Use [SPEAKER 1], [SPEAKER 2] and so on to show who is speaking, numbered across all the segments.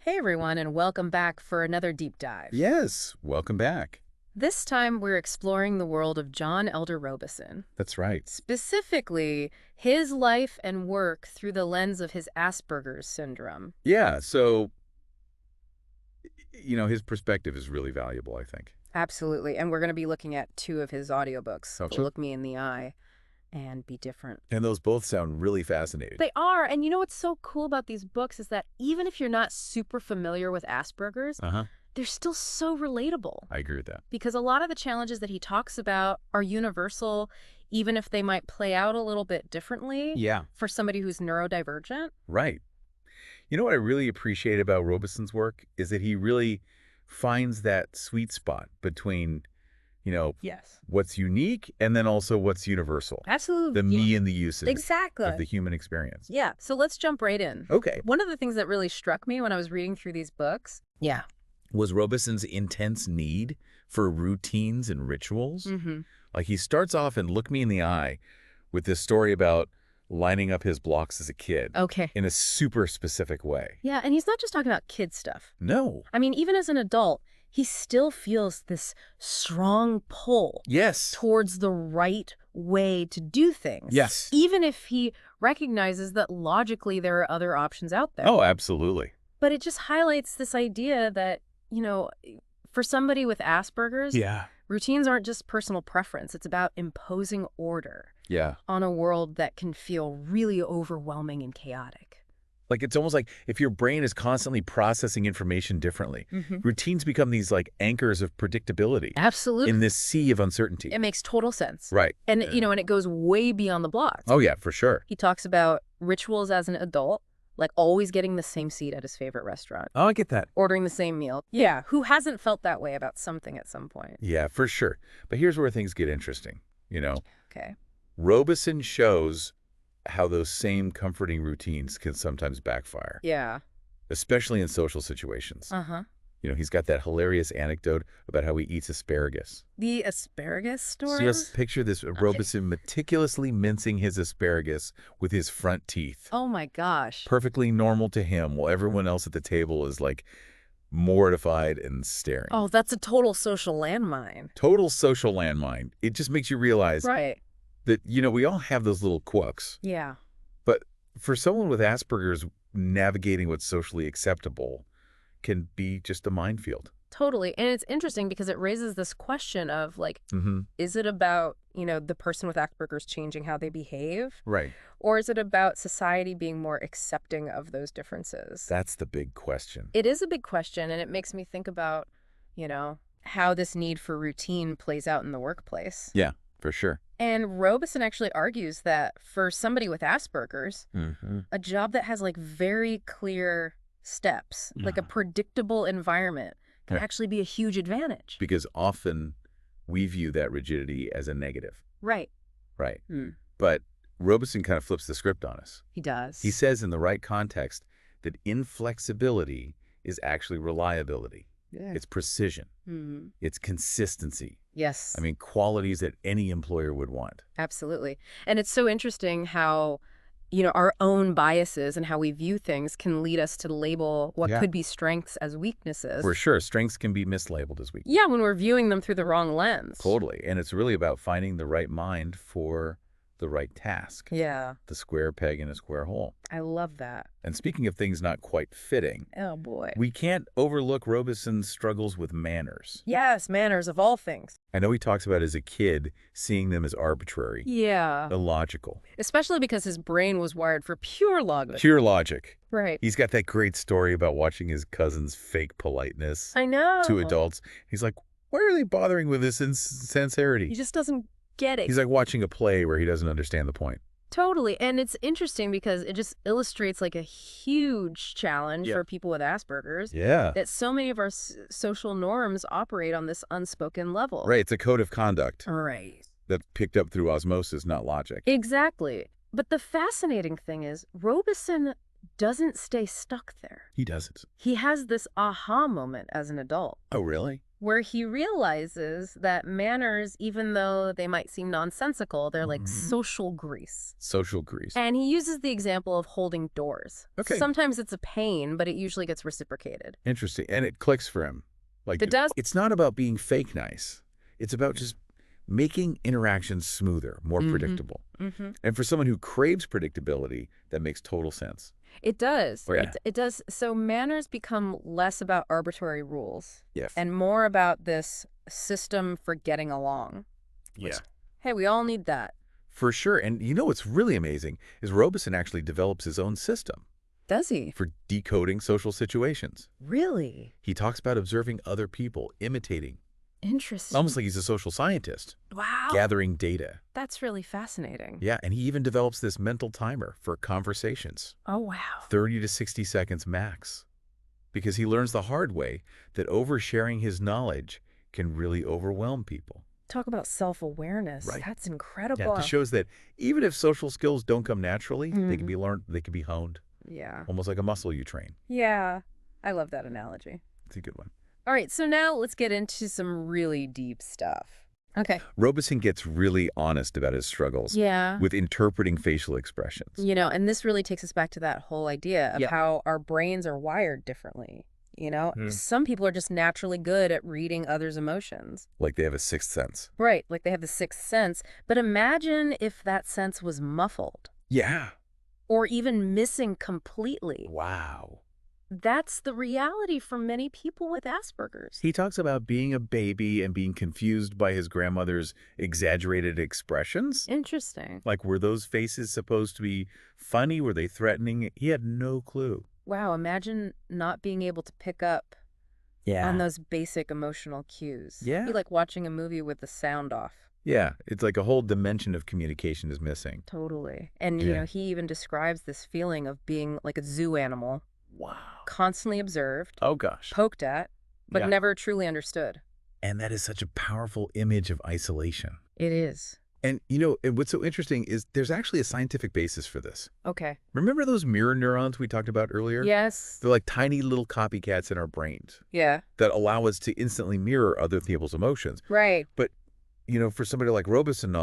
[SPEAKER 1] Hey everyone, and welcome back for another deep dive.
[SPEAKER 2] Yes, welcome back.
[SPEAKER 1] This time we're exploring the world of John Elder Robison,
[SPEAKER 2] That's right.
[SPEAKER 1] specifically his life and work through the lens of his Asperger's syndrome.
[SPEAKER 2] Yeah, so, his perspective is really valuable, I think.
[SPEAKER 1] Absolutely, and we're going to be looking at two of his audiobooks,
[SPEAKER 2] Okay.
[SPEAKER 1] Look Me in the Eye and Be Different.
[SPEAKER 2] And those both sound really fascinating.
[SPEAKER 1] They are, and you know what's so cool about these books is that even if you're not super familiar with Asperger's, they're still so relatable.
[SPEAKER 2] I agree with that.
[SPEAKER 1] Because a lot of the challenges that he talks about are universal, even if they might play out a little bit differently
[SPEAKER 2] Yeah.
[SPEAKER 1] for somebody who's neurodivergent.
[SPEAKER 2] Right. You know what I really appreciate about Robison's work is that he really finds that sweet spot between,
[SPEAKER 1] Yes.
[SPEAKER 2] what's unique and then also what's universal.
[SPEAKER 1] Absolutely.
[SPEAKER 2] The me and the usage
[SPEAKER 1] Exactly.
[SPEAKER 2] of the human experience.
[SPEAKER 1] Yeah. So let's jump right in.
[SPEAKER 2] Okay.
[SPEAKER 1] One of the things that really struck me when I was reading through these books. Yeah.
[SPEAKER 2] Was Robison's intense need for routines and rituals.
[SPEAKER 1] Mm-hmm.
[SPEAKER 2] Like he starts off in Look Me in the Eye with this story about lining up his blocks as a kid
[SPEAKER 1] Okay.
[SPEAKER 2] in a super specific way.
[SPEAKER 1] Yeah. And he's not just talking about kid stuff.
[SPEAKER 2] No.
[SPEAKER 1] I mean, even as an adult, he still feels this strong pull
[SPEAKER 2] Yes.
[SPEAKER 1] towards the right way to do things.
[SPEAKER 2] Yes.
[SPEAKER 1] Even if he recognizes that logically there are other options out there.
[SPEAKER 2] Oh, absolutely.
[SPEAKER 1] But it just highlights this idea that, for somebody with Asperger's,
[SPEAKER 2] Yeah.
[SPEAKER 1] routines aren't just personal preference. It's about imposing order
[SPEAKER 2] Yeah.
[SPEAKER 1] on a world that can feel really overwhelming and chaotic.
[SPEAKER 2] Like it's almost like if your brain is constantly processing information differently, routines become these like anchors of predictability
[SPEAKER 1] Absolutely.
[SPEAKER 2] in this sea of uncertainty.
[SPEAKER 1] It makes total sense.
[SPEAKER 2] Right.
[SPEAKER 1] And, and it goes way beyond the blocks.
[SPEAKER 2] Oh, yeah, for sure.
[SPEAKER 1] He talks about rituals as an adult, like always getting the same seat at his favorite restaurant,
[SPEAKER 2] Oh, I get that.
[SPEAKER 1] ordering the same meal. Yeah. Who hasn't felt that way about something at some point?
[SPEAKER 2] Yeah, for sure. But here's where things get interesting.
[SPEAKER 1] Okay.
[SPEAKER 2] Robison shows how those same comforting routines can sometimes backfire,
[SPEAKER 1] Yeah.
[SPEAKER 2] especially in social situations.
[SPEAKER 1] Uh-huh.
[SPEAKER 2] He's got that hilarious anecdote about how he eats asparagus.
[SPEAKER 1] The asparagus story?
[SPEAKER 2] So just picture this Robison meticulously mincing his asparagus with his front teeth.
[SPEAKER 1] Oh my gosh.
[SPEAKER 2] Perfectly normal to him, while everyone else at the table is like mortified and staring.
[SPEAKER 1] Oh, that's a total social landmine.
[SPEAKER 2] Total social landmine. It just makes you realize
[SPEAKER 1] Right.
[SPEAKER 2] that, we all have those little quirks.
[SPEAKER 1] Yeah.
[SPEAKER 2] But for someone with Asperger's, navigating what's socially acceptable can be just a minefield.
[SPEAKER 1] Totally. And it's interesting because it raises this question of like,
[SPEAKER 2] Mm-hmm.
[SPEAKER 1] is it about, the person with Asperger's changing how they behave?
[SPEAKER 2] Right.
[SPEAKER 1] Or is it about society being more accepting of those differences?
[SPEAKER 2] That's the big question.
[SPEAKER 1] It is a big question, and it makes me think about, how this need for routine plays out in the workplace.
[SPEAKER 2] Yeah, for sure.
[SPEAKER 1] And Robison actually argues that for somebody with Asperger's,
[SPEAKER 2] Mm-hmm.
[SPEAKER 1] a job that has like very clear steps, like a predictable environment, can
[SPEAKER 2] Yeah.
[SPEAKER 1] actually be a huge advantage.
[SPEAKER 2] Because often we view that rigidity as a negative.
[SPEAKER 1] Right.
[SPEAKER 2] Right.
[SPEAKER 1] Hmm.
[SPEAKER 2] But Robison kind of flips the script on us.
[SPEAKER 1] He does.
[SPEAKER 2] He says in the right context that inflexibility is actually reliability.
[SPEAKER 1] Yeah.
[SPEAKER 2] It's precision.
[SPEAKER 1] Hmm.
[SPEAKER 2] It's consistency.
[SPEAKER 1] Yes.
[SPEAKER 2] I mean, qualities that any employer would want.
[SPEAKER 1] Absolutely. And it's so interesting how, our own biases and how we view things can lead us to label what
[SPEAKER 2] Yeah.
[SPEAKER 1] could be strengths as weaknesses.
[SPEAKER 2] For sure, strengths can be mislabeled as weak.
[SPEAKER 1] Yeah, when we're viewing them through the wrong lens.
[SPEAKER 2] Totally. And it's really about finding the right mind for the right task.
[SPEAKER 1] Yeah,
[SPEAKER 2] The square peg in a square hole.
[SPEAKER 1] I love that.
[SPEAKER 2] And speaking of things not quite fitting,
[SPEAKER 1] Oh, boy.
[SPEAKER 2] we can't overlook Robison's struggles with manners.
[SPEAKER 1] Yes, manners of all things.
[SPEAKER 2] I know he talks about as a kid seeing them as arbitrary,
[SPEAKER 1] Yeah.
[SPEAKER 2] illogical,
[SPEAKER 1] Especially because his brain was wired for pure logic.
[SPEAKER 2] pure logic.
[SPEAKER 1] Right.
[SPEAKER 2] He's got that great story about watching his cousin's fake politeness
[SPEAKER 1] I know.
[SPEAKER 2] to adults. He's like, why are they bothering with this insincerity?
[SPEAKER 1] He just doesn't get it.
[SPEAKER 2] He's like watching a play where he doesn't understand the point.
[SPEAKER 1] Totally. And it's interesting because it just illustrates like a huge challenge
[SPEAKER 2] Yeah.
[SPEAKER 1] for people with Asperger's.
[SPEAKER 2] Yeah.
[SPEAKER 1] That so many of our social norms operate on this unspoken level.
[SPEAKER 2] Right. It's a code of conduct
[SPEAKER 1] Right.
[SPEAKER 2] that's picked up through osmosis, not logic.
[SPEAKER 1] Exactly. But the fascinating thing is Robison doesn't stay stuck there.
[SPEAKER 2] He doesn't.
[SPEAKER 1] He has this aha moment as an adult.
[SPEAKER 2] Oh, really?
[SPEAKER 1] Where he realizes that manners, even though they might seem nonsensical, they're like social grease.
[SPEAKER 2] Social grease.
[SPEAKER 1] And he uses the example of holding doors.
[SPEAKER 2] Okay.
[SPEAKER 1] Sometimes it's a pain, but it usually gets reciprocated.
[SPEAKER 2] Interesting. And it clicks for him. Like,
[SPEAKER 1] It does.
[SPEAKER 2] It's not about being fake nice. It's about just making interactions smoother, more predictable. And for someone who craves predictability, that makes total sense.
[SPEAKER 1] It does.
[SPEAKER 2] Oh, yeah.
[SPEAKER 1] It does. So manners become less about arbitrary rules
[SPEAKER 2] Yes.
[SPEAKER 1] and more about this system for getting along.
[SPEAKER 2] Yeah.
[SPEAKER 1] Hey, we all need that.
[SPEAKER 2] For sure. And you know what's really amazing is Robison actually develops his own system
[SPEAKER 1] Does he?
[SPEAKER 2] for decoding social situations.
[SPEAKER 1] Really?
[SPEAKER 2] He talks about observing other people, imitating,
[SPEAKER 1] Interesting.
[SPEAKER 2] almost like he's a social scientist,
[SPEAKER 1] Wow.
[SPEAKER 2] gathering data.
[SPEAKER 1] That's really fascinating.
[SPEAKER 2] Yeah, and he even develops this mental timer for conversations,
[SPEAKER 1] Oh, wow.
[SPEAKER 2] 30 to 60 seconds max, because he learns the hard way that oversharing his knowledge can really overwhelm people.
[SPEAKER 1] Talk about self-awareness.
[SPEAKER 2] Right.
[SPEAKER 1] That's incredible.
[SPEAKER 2] Yeah, it shows that even if social skills don't come naturally, they can be learned, they can be honed,
[SPEAKER 1] Yeah.
[SPEAKER 2] almost like a muscle you train.
[SPEAKER 1] Yeah. I love that analogy.
[SPEAKER 2] It's a good one.
[SPEAKER 1] All right, so now let's get into some really deep stuff. Okay.
[SPEAKER 2] Robison gets really honest about his struggles
[SPEAKER 1] Yeah.
[SPEAKER 2] with interpreting facial expressions.
[SPEAKER 1] You know, and this really takes us back to that whole idea of
[SPEAKER 2] Yeah.
[SPEAKER 1] how our brains are wired differently. You know, some people are just naturally good at reading others' emotions.
[SPEAKER 2] Like they have a sixth sense.
[SPEAKER 1] Right, like they have the sixth sense. But imagine if that sense was muffled
[SPEAKER 2] Yeah.
[SPEAKER 1] or even missing completely.
[SPEAKER 2] Wow.
[SPEAKER 1] That's the reality for many people with Asperger's.
[SPEAKER 2] He talks about being a baby and being confused by his grandmother's exaggerated expressions.
[SPEAKER 1] Interesting.
[SPEAKER 2] Like, were those faces supposed to be funny? Were they threatening? He had no clue.
[SPEAKER 1] Wow, imagine not being able to pick up on those basic emotional cues.
[SPEAKER 2] Yeah.
[SPEAKER 1] It'd be like watching a movie with the sound off.
[SPEAKER 2] Yeah, it's like a whole dimension of communication is missing.
[SPEAKER 1] Totally. And, you
[SPEAKER 2] Yeah.
[SPEAKER 1] know, he even describes this feeling of being like a zoo animal,
[SPEAKER 2] Wow.
[SPEAKER 1] constantly observed,
[SPEAKER 2] Oh, gosh.
[SPEAKER 1] poked at, but
[SPEAKER 2] Yeah.
[SPEAKER 1] never truly understood.
[SPEAKER 2] And that is such a powerful image of isolation.
[SPEAKER 1] It is.
[SPEAKER 2] And, you know, and what's so interesting is there's actually a scientific basis for this.
[SPEAKER 1] Okay.
[SPEAKER 2] Remember those mirror neurons we talked about earlier?
[SPEAKER 1] Yes.
[SPEAKER 2] They're like tiny little copycats in our brains
[SPEAKER 1] Yeah.
[SPEAKER 2] that allow us to instantly mirror other people's emotions.
[SPEAKER 1] Right.
[SPEAKER 2] But, you know, for somebody like Robison,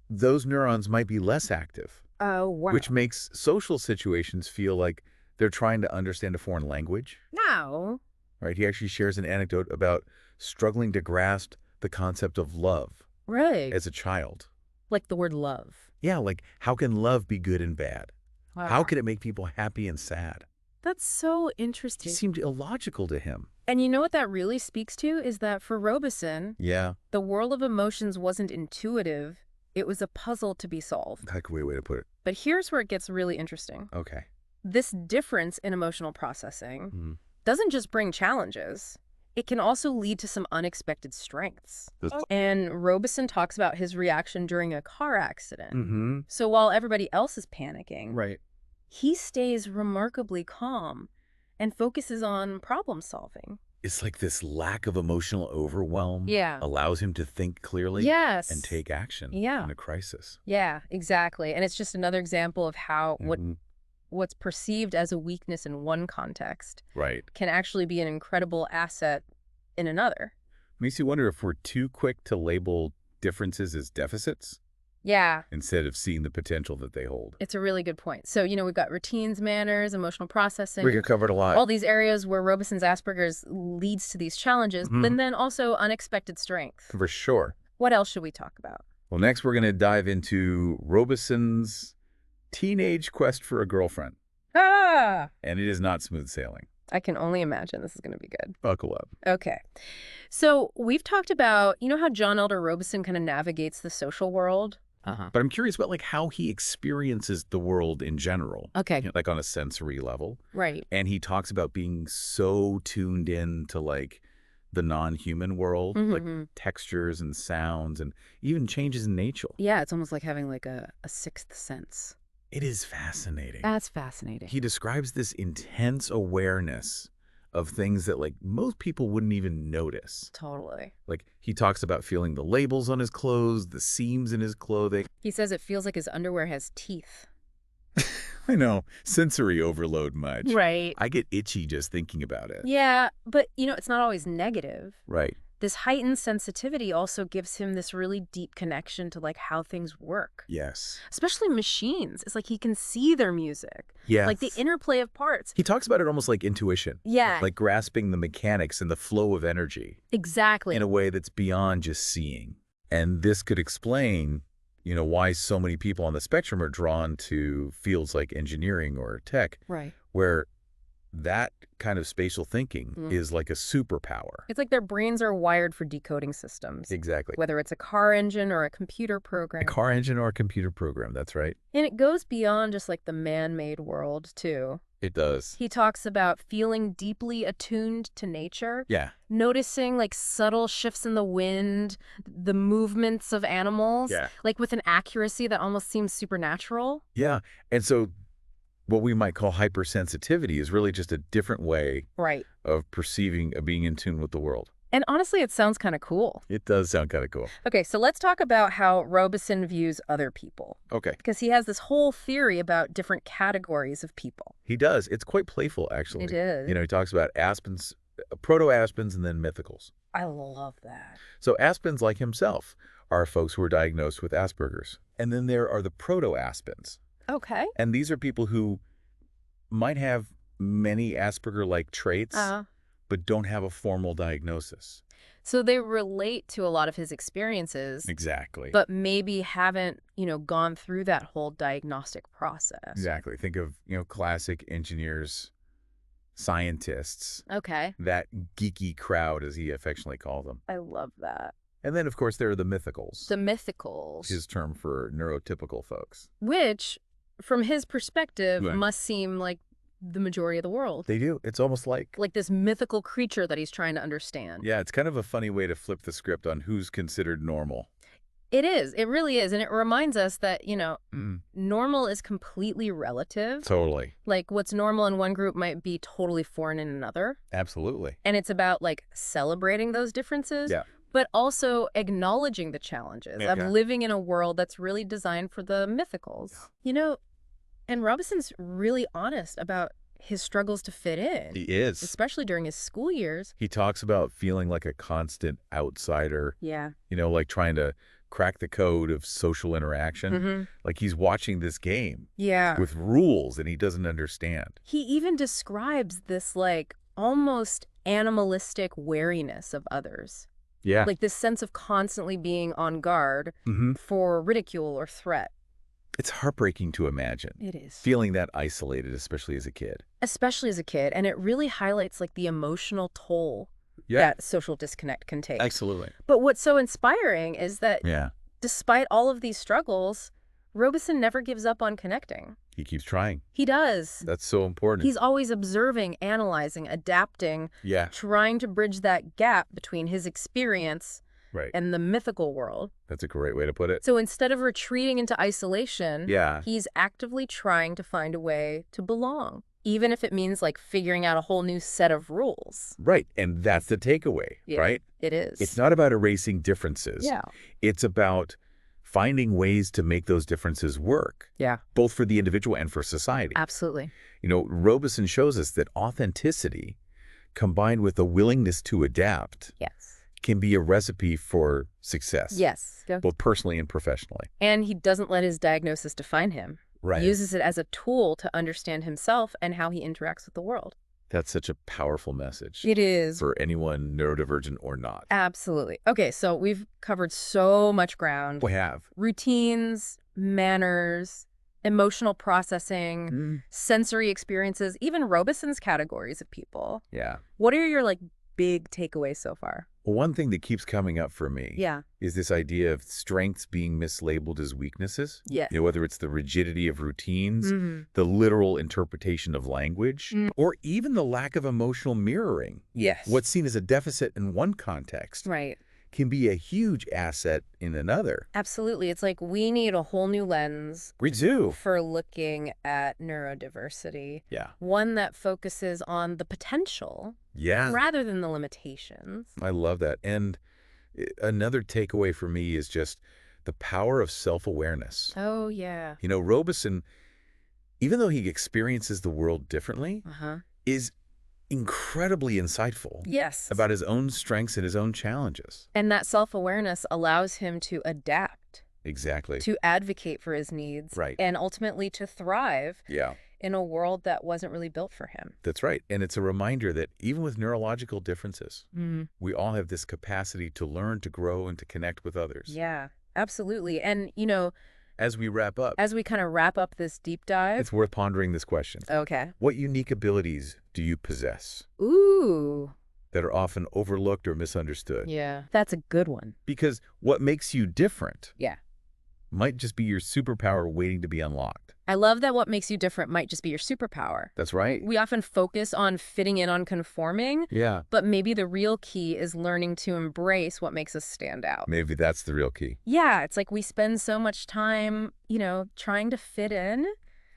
[SPEAKER 2] those neurons might be less active,
[SPEAKER 1] Oh, wow.
[SPEAKER 2] which makes social situations feel like they're trying to understand a foreign language.
[SPEAKER 1] No.
[SPEAKER 2] Right? He actually shares an anecdote about struggling to grasp the concept of love
[SPEAKER 1] Right.
[SPEAKER 2] as a child.
[SPEAKER 1] Like the word love.
[SPEAKER 2] Yeah, like how can love be good and bad?
[SPEAKER 1] Wow.
[SPEAKER 2] How can it make people happy and sad?
[SPEAKER 1] That's so
[SPEAKER 2] It
[SPEAKER 1] interesting.
[SPEAKER 2] seemed illogical to him.
[SPEAKER 1] And you know what that really speaks to is that for Robison,
[SPEAKER 2] Yeah.
[SPEAKER 1] the world of emotions wasn't intuitive. It was a puzzle to be solved.
[SPEAKER 2] That's a great way to put it.
[SPEAKER 1] But here's where it gets really interesting.
[SPEAKER 2] Okay.
[SPEAKER 1] This difference in emotional processing
[SPEAKER 2] Mhm.
[SPEAKER 1] doesn't just bring challenges. It can also lead to some unexpected strengths. And Robison talks about his reaction during a car accident.
[SPEAKER 2] Mm-hmm.
[SPEAKER 1] So while everybody else is panicking,
[SPEAKER 2] Right.
[SPEAKER 1] he stays remarkably calm and focuses on problem solving.
[SPEAKER 2] It's like this lack of emotional overwhelm
[SPEAKER 1] Yeah.
[SPEAKER 2] allows him to think clearly
[SPEAKER 1] Yes.
[SPEAKER 2] and take action
[SPEAKER 1] Yeah.
[SPEAKER 2] in a crisis.
[SPEAKER 1] Yeah, exactly. And it's just another example of how
[SPEAKER 2] Mhm.
[SPEAKER 1] what's perceived as a weakness in one context
[SPEAKER 2] Right.
[SPEAKER 1] can actually be an incredible asset in another.
[SPEAKER 2] Makes you wonder if we're too quick to label differences as deficits
[SPEAKER 1] Yeah,
[SPEAKER 2] instead of seeing the potential that they hold.
[SPEAKER 1] it's a really good point. So, you know, we've got routines, manners, emotional processing,
[SPEAKER 2] We covered a lot.
[SPEAKER 1] all these areas where Robison's Asperger's leads to these challenges, but then also unexpected strength.
[SPEAKER 2] For sure.
[SPEAKER 1] What else should we talk about?
[SPEAKER 2] Well, next we're going to dive into Robison's teenage quest for a girlfriend.
[SPEAKER 1] Ah!
[SPEAKER 2] And it is not smooth sailing.
[SPEAKER 1] I can only imagine this is going to be good.
[SPEAKER 2] Buckle up.
[SPEAKER 1] Okay. So we've talked about, you know how John Elder Robison kind of navigates the social world?
[SPEAKER 2] But I'm curious about like how he experiences the world in general.
[SPEAKER 1] Okay.
[SPEAKER 2] You know, like on a sensory level.
[SPEAKER 1] Right.
[SPEAKER 2] And he talks about being so tuned in to like the non-human world, like textures and sounds and even changes in nature.
[SPEAKER 1] Yeah, it's almost like having like a sixth sense.
[SPEAKER 2] It is fascinating.
[SPEAKER 1] That's fascinating.
[SPEAKER 2] He describes this intense awareness of things that like most people wouldn't even notice.
[SPEAKER 1] Totally.
[SPEAKER 2] Like he talks about feeling the labels on his clothes, the seams in his clothing.
[SPEAKER 1] He says it feels like his underwear has teeth.
[SPEAKER 2] I know. Sensory overload much.
[SPEAKER 1] Right.
[SPEAKER 2] I get itchy just thinking about it.
[SPEAKER 1] Yeah, but, it's not always negative.
[SPEAKER 2] Right.
[SPEAKER 1] This heightened sensitivity also gives him this really deep connection to, like, how things work.
[SPEAKER 2] Yes.
[SPEAKER 1] Especially machines. It's like he can see their music.
[SPEAKER 2] Yes.
[SPEAKER 1] Like the interplay of parts.
[SPEAKER 2] He talks about it almost like intuition.
[SPEAKER 1] Yeah.
[SPEAKER 2] Like grasping the mechanics and the flow of energy.
[SPEAKER 1] Exactly.
[SPEAKER 2] In a way that's beyond just seeing. And this could explain, why so many people on the spectrum are drawn to fields like engineering or tech.
[SPEAKER 1] Right.
[SPEAKER 2] Where that kind of spatial thinking is like a superpower.
[SPEAKER 1] It's like their brains are wired for decoding systems.
[SPEAKER 2] Exactly.
[SPEAKER 1] Whether it's a car engine or a computer program.
[SPEAKER 2] A car engine or a computer program, that's right.
[SPEAKER 1] And it goes beyond just like the man-made world, too.
[SPEAKER 2] It does.
[SPEAKER 1] He talks about feeling deeply attuned to nature.
[SPEAKER 2] Yeah.
[SPEAKER 1] Noticing like subtle shifts in the wind, the movements of animals.
[SPEAKER 2] Yeah.
[SPEAKER 1] Like with an accuracy that almost seems supernatural.
[SPEAKER 2] Yeah. And so what we might call hypersensitivity is really just a different way of perceiving, of being in tune with the world.
[SPEAKER 1] And honestly, it sounds kind of cool.
[SPEAKER 2] It does sound kind of cool.
[SPEAKER 1] Okay, so let's talk about how Robison views other people.
[SPEAKER 2] Okay.
[SPEAKER 1] Because he has this whole theory about different categories of people.
[SPEAKER 2] He does. It's quite playful, actually.
[SPEAKER 1] It is.
[SPEAKER 2] He talks about aspens, proto-aspens, and then mythicals.
[SPEAKER 1] I love that.
[SPEAKER 2] So aspens, like himself, are folks who are diagnosed with Asperger's. And then there are the proto-aspens.
[SPEAKER 1] Okay.
[SPEAKER 2] And these are people who might have many Asperger-like traits, but don't have a formal diagnosis.
[SPEAKER 1] So they relate to a lot of his experiences.
[SPEAKER 2] Exactly.
[SPEAKER 1] But maybe haven't, gone through that whole diagnostic process.
[SPEAKER 2] Exactly. Think of, classic engineers, scientists.
[SPEAKER 1] Okay.
[SPEAKER 2] That geeky crowd, as he affectionately called them.
[SPEAKER 1] I love that.
[SPEAKER 2] And then, of course, there are the mythicals.
[SPEAKER 1] The mythicals.
[SPEAKER 2] His term for neurotypical folks.
[SPEAKER 1] Which, from his perspective, must seem like the majority of the world.
[SPEAKER 2] They do. It's almost like
[SPEAKER 1] this mythical creature that he's trying to understand.
[SPEAKER 2] Yeah, it's kind of a funny way to flip the script on who's considered normal.
[SPEAKER 1] It is. It really is. And it reminds us that, normal is completely relative.
[SPEAKER 2] Totally.
[SPEAKER 1] Like what's normal in one group might be totally foreign in another.
[SPEAKER 2] Absolutely.
[SPEAKER 1] And it's about celebrating those differences.
[SPEAKER 2] Yeah.
[SPEAKER 1] But also acknowledging the challenges of living in a world that's really designed for the mythicals. And Robison's really honest about his struggles to fit in.
[SPEAKER 2] He is.
[SPEAKER 1] Especially during his school years.
[SPEAKER 2] He talks about feeling like a constant outsider.
[SPEAKER 1] Yeah.
[SPEAKER 2] Like trying to crack the code of social interaction. Like he's watching this game.
[SPEAKER 1] Yeah.
[SPEAKER 2] With rules that he doesn't understand.
[SPEAKER 1] He even describes this almost animalistic wariness of others.
[SPEAKER 2] Yeah.
[SPEAKER 1] Like this sense of constantly being on guard for ridicule or threat.
[SPEAKER 2] It's heartbreaking to imagine.
[SPEAKER 1] It is.
[SPEAKER 2] Feeling that isolated, especially as a kid.
[SPEAKER 1] Especially as a kid. And it really highlights the emotional toll that social disconnect can take.
[SPEAKER 2] Absolutely.
[SPEAKER 1] But what's so inspiring is that despite all of these struggles, Robison never gives up on connecting.
[SPEAKER 2] He keeps trying.
[SPEAKER 1] He does.
[SPEAKER 2] That's so important.
[SPEAKER 1] He's always observing, analyzing, adapting, trying to bridge that gap between his experience and the mythical world.
[SPEAKER 2] That's a great way to put it.
[SPEAKER 1] So instead of retreating into isolation, he's actively trying to find a way to belong, even if it means figuring out a whole new set of rules.
[SPEAKER 2] Right. And that's the takeaway, right?
[SPEAKER 1] It is.
[SPEAKER 2] It's not about erasing differences.
[SPEAKER 1] Yeah.
[SPEAKER 2] It's about finding ways to make those differences work.
[SPEAKER 1] Yeah.
[SPEAKER 2] Both for the individual and for society.
[SPEAKER 1] Absolutely.
[SPEAKER 2] Robison shows us that authenticity combined with a willingness to adapt can be a recipe for success.
[SPEAKER 1] Yes.
[SPEAKER 2] Both personally and professionally.
[SPEAKER 1] And he doesn't let his diagnosis define him.
[SPEAKER 2] Right.
[SPEAKER 1] He uses it as a tool to understand himself and how he interacts with the world.
[SPEAKER 2] That's such a powerful message.
[SPEAKER 1] It is.
[SPEAKER 2] For anyone neurodivergent or not.
[SPEAKER 1] Absolutely. Okay, so we've covered so much ground.
[SPEAKER 2] We have.
[SPEAKER 1] Routines, manners, emotional processing, sensory experiences, even Robison's categories of people.
[SPEAKER 2] Yeah.
[SPEAKER 1] What are your big takeaways so far?
[SPEAKER 2] Well, one thing that keeps coming up for me is this idea of strengths being mislabeled as weaknesses.
[SPEAKER 1] Yeah.
[SPEAKER 2] Whether it's the rigidity of routines, the literal interpretation of language, or even the lack of emotional mirroring.
[SPEAKER 1] Yes.
[SPEAKER 2] What's seen as a deficit in one context can be a huge asset in another.
[SPEAKER 1] Absolutely. It's we need a whole new lens.
[SPEAKER 2] We do.
[SPEAKER 1] For looking at neurodiversity.
[SPEAKER 2] Yeah.
[SPEAKER 1] One that focuses on the potential.
[SPEAKER 2] Yeah.
[SPEAKER 1] Rather than the limitations.
[SPEAKER 2] I love that. And another takeaway for me is just the power of self-awareness.
[SPEAKER 1] Oh, yeah.
[SPEAKER 2] Robison even though he experiences the world differently,
[SPEAKER 1] Uh-huh.
[SPEAKER 2] is incredibly insightful
[SPEAKER 1] Yes.
[SPEAKER 2] about his own strengths and his own challenges.
[SPEAKER 1] And that self-awareness allows him to adapt,
[SPEAKER 2] Exactly.
[SPEAKER 1] to advocate for his needs,
[SPEAKER 2] Right.
[SPEAKER 1] and ultimately to thrive
[SPEAKER 2] Yeah,
[SPEAKER 1] in a world that wasn't really built for him.
[SPEAKER 2] that's right. And it's a reminder that even with neurological differences,
[SPEAKER 1] Mm.
[SPEAKER 2] we all have this capacity to learn, to grow, and to connect with others.
[SPEAKER 1] Yeah, absolutely. And,
[SPEAKER 2] As we wrap up,
[SPEAKER 1] as we kind of wrap up this deep dive.
[SPEAKER 2] it's worth pondering this question.
[SPEAKER 1] Okay.
[SPEAKER 2] What unique abilities do you possess
[SPEAKER 1] Ooh.
[SPEAKER 2] that are often overlooked or misunderstood?
[SPEAKER 1] Yeah. That's a good one.
[SPEAKER 2] Because what makes you different
[SPEAKER 1] Yeah.
[SPEAKER 2] might just be your superpower waiting to be unlocked.
[SPEAKER 1] I love that what makes you different might just be your superpower.
[SPEAKER 2] That's right.
[SPEAKER 1] We often focus on fitting in, on conforming,
[SPEAKER 2] Yeah.
[SPEAKER 1] but maybe the real key is learning to embrace what makes us stand out.
[SPEAKER 2] Maybe that's the real key.
[SPEAKER 1] Yeah, it's like we spend so much time, trying to fit in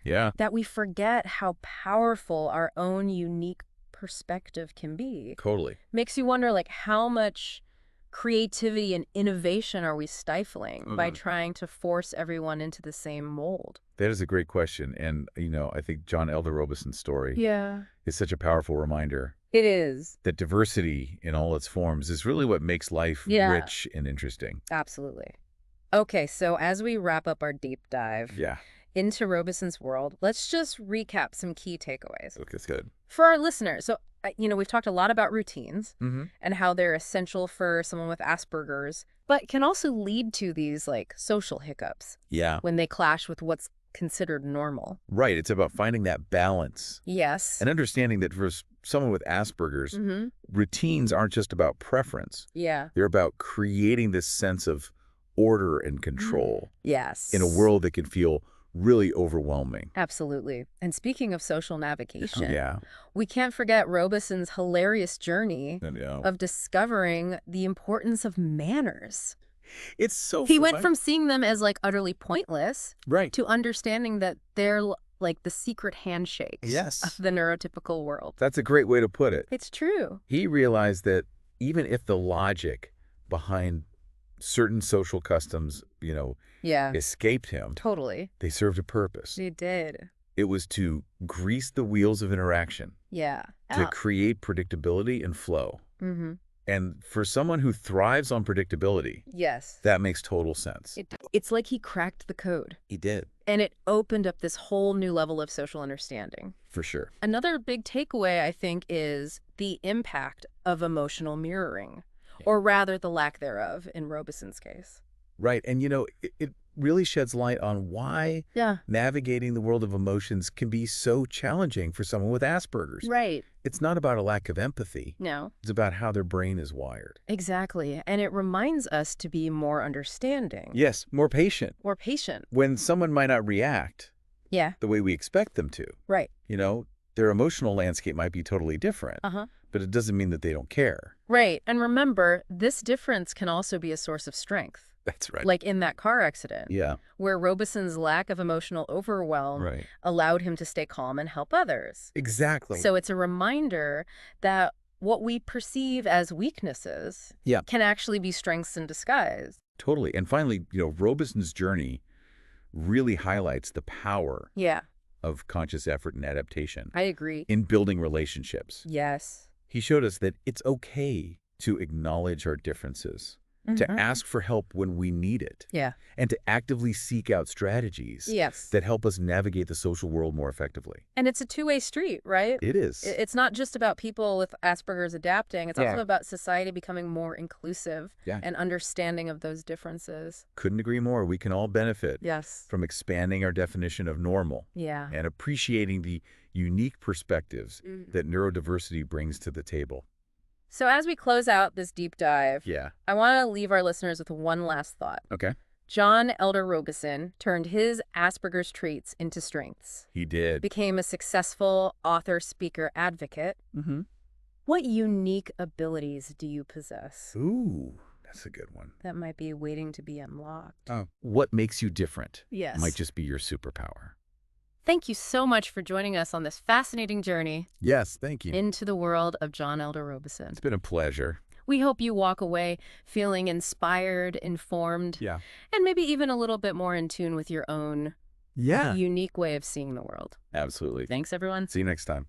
[SPEAKER 2] Yeah.
[SPEAKER 1] that we forget how powerful our own unique perspective can be.
[SPEAKER 2] Totally.
[SPEAKER 1] Makes you wonder, like, how much creativity and innovation are we stifling by trying to force everyone into the same mold?
[SPEAKER 2] That is a great question. And, I think John Elder Robison's story
[SPEAKER 1] Yeah.
[SPEAKER 2] is such a powerful reminder
[SPEAKER 1] It is.
[SPEAKER 2] that diversity in all its forms is really what makes life
[SPEAKER 1] Yeah.
[SPEAKER 2] rich and interesting.
[SPEAKER 1] Absolutely. Okay, so as we wrap up our deep dive
[SPEAKER 2] Yeah.
[SPEAKER 1] into Robison's world, let's just recap some key takeaways.
[SPEAKER 2] Okay, that's good.
[SPEAKER 1] For our listeners, so, we've talked a lot about routines
[SPEAKER 2] Mm-hmm.
[SPEAKER 1] and how they're essential for someone with Asperger's, but can also lead to these, like, social hiccups
[SPEAKER 2] Yeah.
[SPEAKER 1] when they clash with what's considered normal.
[SPEAKER 2] Right. It's about finding that balance
[SPEAKER 1] Yes.
[SPEAKER 2] and understanding that for someone with Asperger's,
[SPEAKER 1] Mm-hmm.
[SPEAKER 2] routines aren't just about preference.
[SPEAKER 1] Yeah.
[SPEAKER 2] They're about creating this sense of order and control
[SPEAKER 1] Yes.
[SPEAKER 2] in a world that can feel really overwhelming.
[SPEAKER 1] Absolutely. And speaking of social navigation,
[SPEAKER 2] Yeah.
[SPEAKER 1] we can't forget Robison's hilarious journey
[SPEAKER 2] Yeah.
[SPEAKER 1] of discovering the importance of manners.
[SPEAKER 2] It's so
[SPEAKER 1] He went from seeing them as, like, utterly pointless
[SPEAKER 2] right
[SPEAKER 1] to understanding that they're like the secret handshakes
[SPEAKER 2] Yes.
[SPEAKER 1] of the neurotypical world.
[SPEAKER 2] That's a great way to put it.
[SPEAKER 1] It's true.
[SPEAKER 2] He realized that even if the logic behind certain social customs,
[SPEAKER 1] Yeah,
[SPEAKER 2] escaped him,
[SPEAKER 1] totally.
[SPEAKER 2] they served a purpose.
[SPEAKER 1] They did.
[SPEAKER 2] It was to grease the wheels of interaction,
[SPEAKER 1] Yeah.
[SPEAKER 2] to create predictability and flow.
[SPEAKER 1] Mm-hmm.
[SPEAKER 2] And for someone who thrives on predictability,
[SPEAKER 1] Yes.
[SPEAKER 2] that makes total sense.
[SPEAKER 1] It's like he cracked the code.
[SPEAKER 2] He did.
[SPEAKER 1] And it opened up this whole new level of social understanding.
[SPEAKER 2] For sure.
[SPEAKER 1] Another big takeaway, I think, is the impact of emotional mirroring, or rather the lack thereof in Robison's case.
[SPEAKER 2] Right. And, it really sheds light on why navigating the world of emotions can be so challenging for someone with Asperger's.
[SPEAKER 1] Right.
[SPEAKER 2] It's not about a lack of empathy.
[SPEAKER 1] No.
[SPEAKER 2] It's about how their brain is wired.
[SPEAKER 1] Exactly. And it reminds us to be more understanding.
[SPEAKER 2] Yes, more patient.
[SPEAKER 1] More patient.
[SPEAKER 2] When someone might not react
[SPEAKER 1] Yeah.
[SPEAKER 2] the way we expect them to,
[SPEAKER 1] Right.
[SPEAKER 2] their emotional landscape might be totally different,
[SPEAKER 1] Uh-huh.
[SPEAKER 2] but it doesn't mean that they don't care.
[SPEAKER 1] Right. And remember, this difference can also be a source of strength.
[SPEAKER 2] That's right.
[SPEAKER 1] Like in that car accident,
[SPEAKER 2] Yeah.
[SPEAKER 1] where Robison's lack of emotional overwhelm
[SPEAKER 2] Right.
[SPEAKER 1] allowed him to stay calm and help others.
[SPEAKER 2] Exactly.
[SPEAKER 1] So it's a reminder that what we perceive as weaknesses can actually be strengths in disguise.
[SPEAKER 2] Totally. And finally, Robison's journey really highlights the power
[SPEAKER 1] Yeah,
[SPEAKER 2] of conscious effort and adaptation
[SPEAKER 1] I agree.
[SPEAKER 2] in building relationships.
[SPEAKER 1] Yes.
[SPEAKER 2] He showed us that it's okay to acknowledge our differences, to ask for help when we need it,
[SPEAKER 1] Yeah.
[SPEAKER 2] and to actively seek out strategies
[SPEAKER 1] Yes.
[SPEAKER 2] that help us navigate the social world more effectively.
[SPEAKER 1] And it's a two-way street, right?
[SPEAKER 2] It is.
[SPEAKER 1] It's not just about people with Asperger's adapting. It's also about society becoming more inclusive and understanding of those differences.
[SPEAKER 2] Couldn't agree more. We can all benefit
[SPEAKER 1] Yes.
[SPEAKER 2] from expanding our definition of normal
[SPEAKER 1] Yeah.
[SPEAKER 2] and appreciating the unique perspectives that neurodiversity brings to the table.
[SPEAKER 1] So as we close out this deep dive,
[SPEAKER 2] Yeah.
[SPEAKER 1] I want to leave our listeners with one last thought.
[SPEAKER 2] Okay.
[SPEAKER 1] John Elder Robison turned his Asperger's traits into strengths,
[SPEAKER 2] He did.
[SPEAKER 1] became a successful author, speaker, advocate.
[SPEAKER 2] Mm-hmm.
[SPEAKER 1] What unique abilities do you possess
[SPEAKER 2] Ooh, that's a good one.
[SPEAKER 1] that might be waiting to be unlocked?
[SPEAKER 2] Oh. What makes you different
[SPEAKER 1] Yes.
[SPEAKER 2] might just be your superpower.
[SPEAKER 1] Thank you so much for joining us on this fascinating journey
[SPEAKER 2] Yes, thank you.
[SPEAKER 1] into the world of John Elder Robison.
[SPEAKER 2] It's been a pleasure.
[SPEAKER 1] We hope you walk away feeling inspired, informed,
[SPEAKER 2] Yeah.
[SPEAKER 1] and maybe even a little bit more in tune with your own unique way of seeing the world.
[SPEAKER 2] Absolutely.
[SPEAKER 1] Thanks, everyone.
[SPEAKER 2] See you next time.